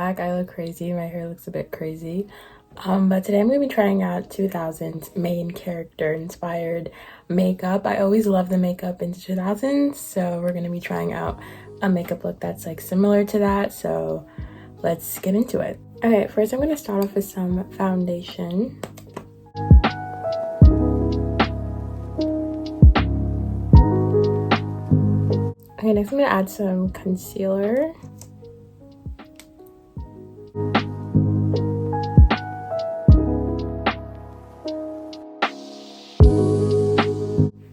back. I look crazy. My hair looks a bit crazy. But today I'm going to be trying out 2000s main character inspired makeup. I always love the makeup in 2000s, so we're going to be trying out a makeup look that's like similar to that. So let's get into it. Okay, first I'm going to start off with some foundation. Okay, next I'm going to add some concealer.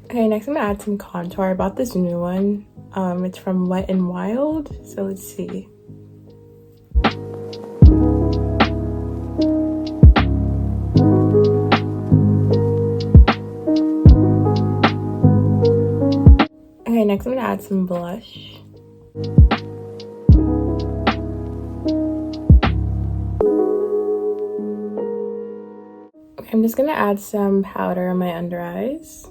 Okay, next I'm gonna add some contour. I bought this new one. It's from Wet n Wild, so let's see. Okay, next I'm gonna add some blush. Okay, I'm just gonna add some powder on my under eyes.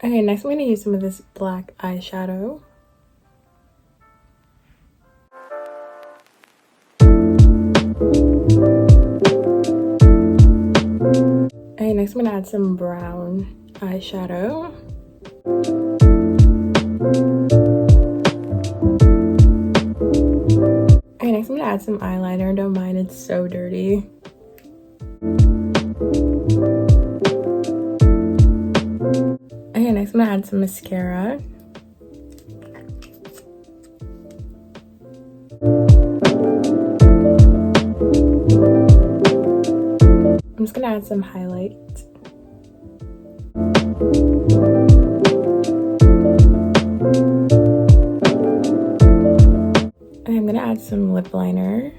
Okay, next I'm going to use some of this black eyeshadow. Okay, next I'm going to add some brown eyeshadow. Okay, next I'm going to add some eyeliner. Don't mind, it's so dirty. Okay, next I'm gonna add some mascara. I'm just gonna add some highlight. And I'm gonna add some lip liner.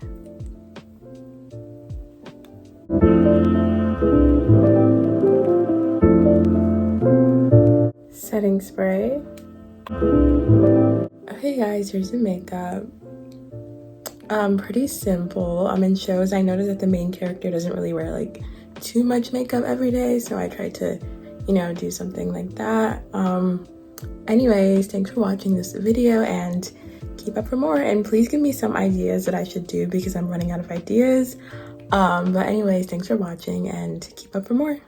Setting spray. Okay guys, here's the makeup. Pretty simple. In shows I noticed that the main character doesn't really wear like too much makeup every day, so I tried to, you know, do something like that. Anyways, thanks for watching this video and keep up for more, and please give me some ideas that I should do because I'm running out of ideas. But anyways, thanks for watching and keep up for more.